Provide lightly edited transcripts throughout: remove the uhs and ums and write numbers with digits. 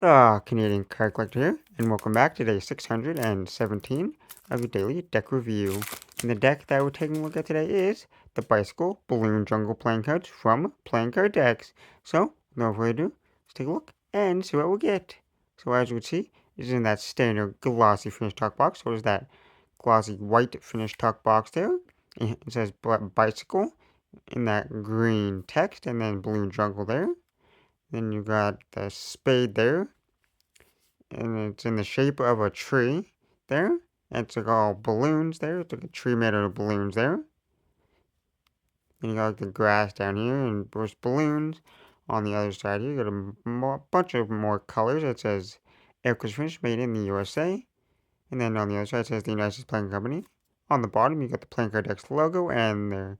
The Canadian Card Collector here, and welcome back to day 617 of your daily deck review. And the deck that we're taking a look at today is the Bicycle Balloon Jungle playing cards from Playing Card Decks. So, no further ado, let's take a look and see what we get. So as you can see, it's in that standard glossy finished talk box. So there's that glossy white finished talk box there. It says Bicycle in that green text, and then Balloon Jungle there. Then you got the spade there, and it's in the shape of a tree there. It's like all balloons there. It's like a tree made out of balloons there. And you got like the grass down here, and there's balloons on the other side here. You got a bunch of more colors. It says Aircraft Finish made in the USA. And then on the other side it says the United States Playing Company. On the bottom you got the Playing Card Decks logo, and there's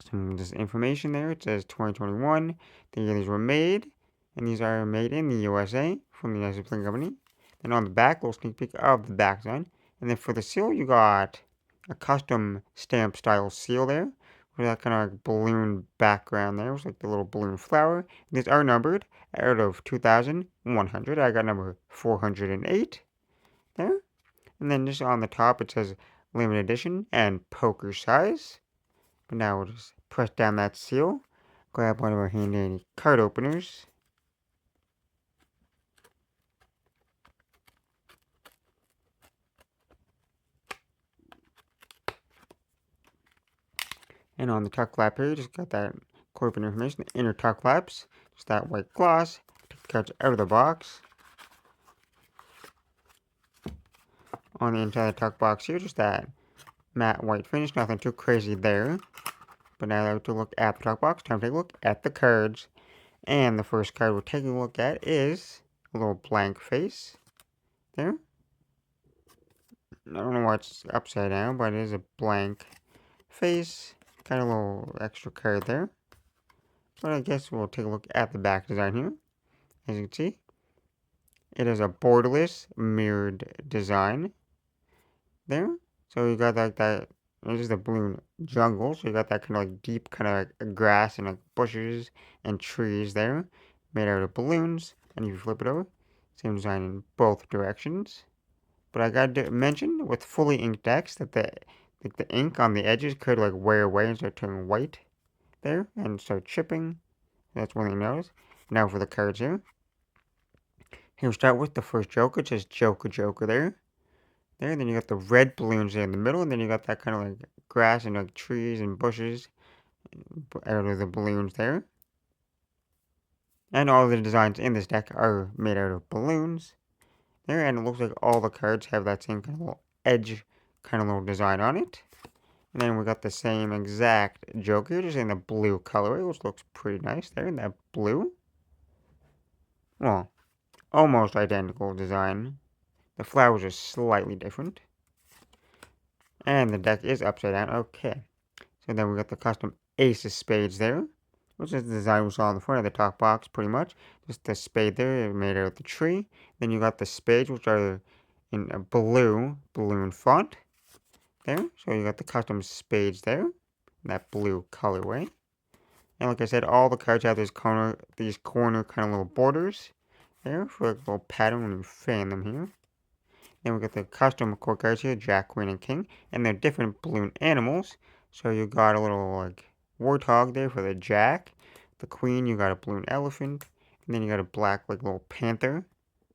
some just information there. It says 2021. The year these were made. And these are made in the USA from the United States Playing Company. Then on the back, a little sneak peek of the back design. And then for the seal, you got a custom stamp style seal there, with that kind of like balloon background there. It's like the little balloon flower. And these are numbered out of 2,100. I got number 408 there. And then just on the top, it says limited edition and poker size. But now we'll just press down that seal, grab one of our handy card openers. And on the tuck flap here, just got that corporate information, the inner tuck flaps, just that white gloss. Take the cards out of the box. On the inside of the tuck box here, just that matte white finish, nothing too crazy there. But now that we have to look at the tuck box, time to take a look at the cards. And the first card we're taking a look at is a little blank face there. I don't know why it's upside down, but it is a blank face. Kind of a little extra card there. But I guess we'll take a look at the back design here. As you can see, it is a borderless mirrored design there. So you got like that. This is the balloon jungle. So you got that kind of like deep kind of like grass and like bushes and trees there, made out of balloons. And if you flip it over, same design in both directions. But I got to mention with fully inked decks that the ink on the edges could like wear away and start turning white there and start chipping. That's one thing you notice. Now for the cards here. Here we start with the first Joker. It says Joker Joker there. And then you got the red balloons there in the middle, and then you got that kind of like grass and like trees and bushes out of the balloons there. And all the designs in this deck are made out of balloons there, and it looks like all the cards have that same kind of little edge kind of little design on it. And then we got the same exact Joker, just in the blue colorway, which looks pretty nice there in that blue. Well, almost identical design. The flowers are slightly different. And the deck is upside down. Okay. So then we got the custom ace of spades there, which is the design we saw on the front of the top box, pretty much. Just the spade there made out of the tree. Then you got the spades, which are in a blue balloon font there. So you got the custom spades there, in that blue colorway. And like I said, all the cards have these corner kind of little borders there for a little pattern when you fan them here. Then we got the custom core cards here, Jack, Queen, and King, and they're different balloon animals. So you got a little like warthog there for the Jack. The Queen, you got a balloon elephant, and then you got a black like little panther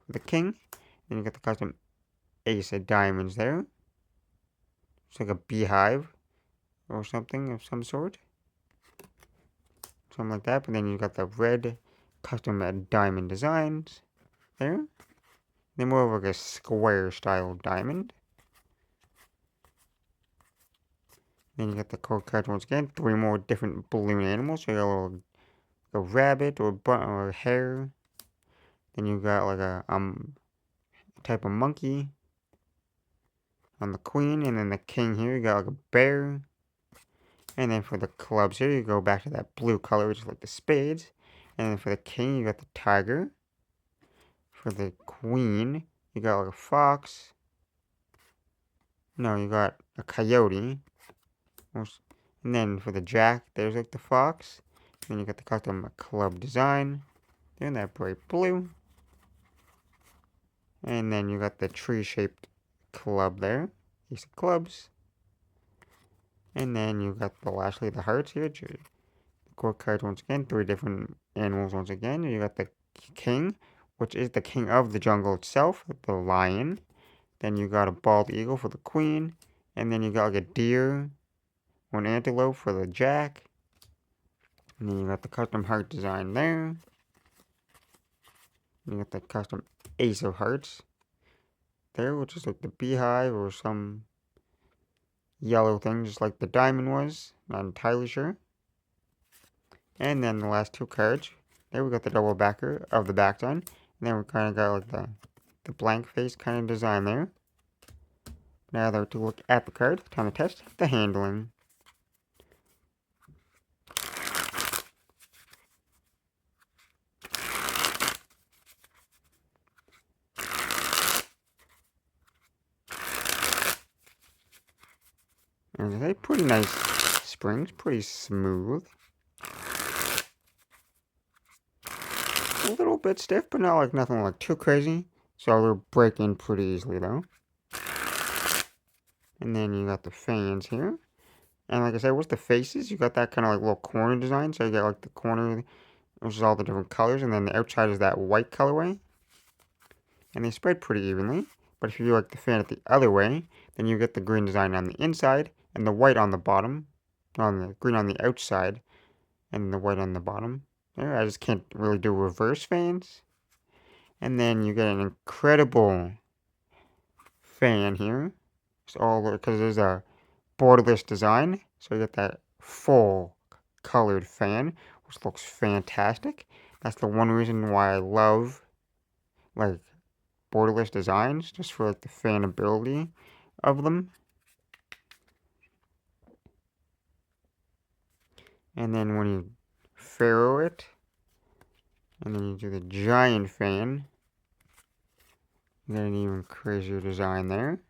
for the King. Then you got the custom ace of diamonds there. It's like a beehive or something of some sort, something like that. But then you got the red custom diamond designs there. Then more of like a square style diamond. Then you got the code cards once again. 3 more different balloon animals. So you got a rabbit or a hare. Then you got like a type of monkey on the queen. And then the king here, you got like a bear. And then for the clubs here, you go back to that blue color, which is like the spades. And then for the king, you got the tiger. For the queen, you got like a fox. No, you got a coyote. And then for the jack, there's like the fox. Then you got the custom club design. There in that bright blue. And then you got the tree-shaped club there. Ace of clubs. And then you got lastly the hearts here. The court cards once again. 3 different animals once again. You got the king, which is the king of the jungle itself, the lion. Then you got a bald eagle for the queen. And then you got like a deer or an antelope for the jack. And then you got the custom heart design there. You got the custom ace of hearts there, which is like the beehive or some yellow thing, just like the diamond was. Not entirely sure. And then the last 2 cards. There we got the double backer of the back sign. And then we kind of got like the blank face kind of design there. Now that to look at the card, time to test the handling. And they pretty nice springs, pretty smooth. A little bit stiff, but not like nothing like too crazy. So they'll break in pretty easily though. And then you got the fans here. And like I said, with the faces, you got that kind of like little corner design. So you got like the corner, which is all the different colors. And then the outside is that white colorway. And they spread pretty evenly. But if you do like the fan it the other way, then you get the green design on the inside and the white on the bottom. On the green on the outside and the white on the bottom. There, I just can't really do reverse fans. And then you get an incredible fan here. It's all because there's a borderless design. So you get that full colored fan, which looks fantastic. That's the one reason why I love like borderless designs, just for like the fan ability of them. And then when you furrow it, and then you do the giant fan, you get an even crazier design there.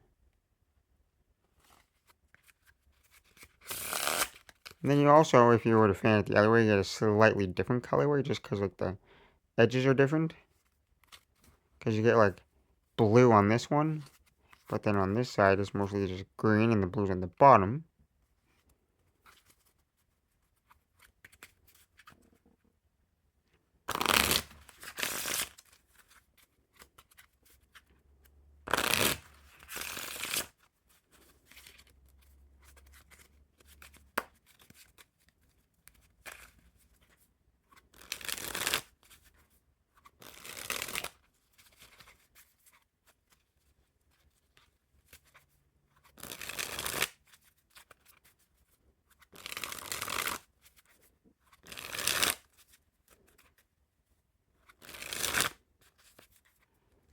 And then you also, if you were to fan it the other way, you get a slightly different colorway, just because like the edges are different. Because you get like blue on this one, but then on this side it's mostly just green and the blue's on the bottom.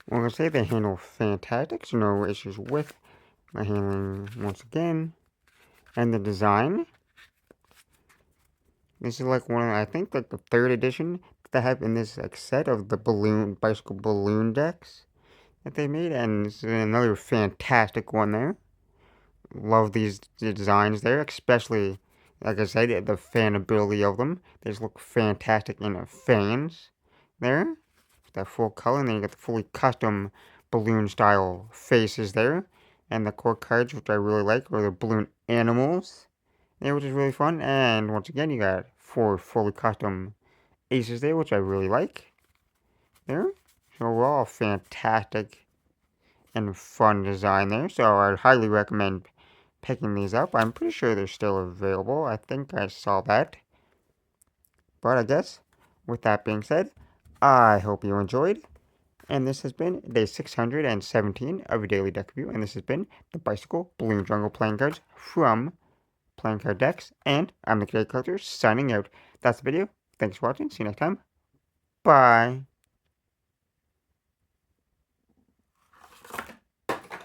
Well, I say they handle fantastic, so no issues with the handling once again. And the design. This is like one of, I think like the 3rd edition that they have in this like set of the bicycle balloon decks that they made, and this is another fantastic one there. Love these designs there, especially like I said, the fan ability of them. They just look fantastic in the fans there. That full color, and then you got the fully custom balloon style faces there. And the core cards, which I really like, are the balloon animals there, which is really fun. And once again, you got 4 fully custom aces there, which I really like there. So overall, fantastic and fun design there. So I'd highly recommend picking these up. I'm pretty sure they're still available. I think I saw that. But I guess, with that being said, I hope you enjoyed. And this has been day 617 of your daily deck review. And this has been the Bicycle Balloon Jungle playing cards from Playing Card Decks. And I'm the Creative Collector signing out. That's the video. Thanks for watching. See you next time. Bye.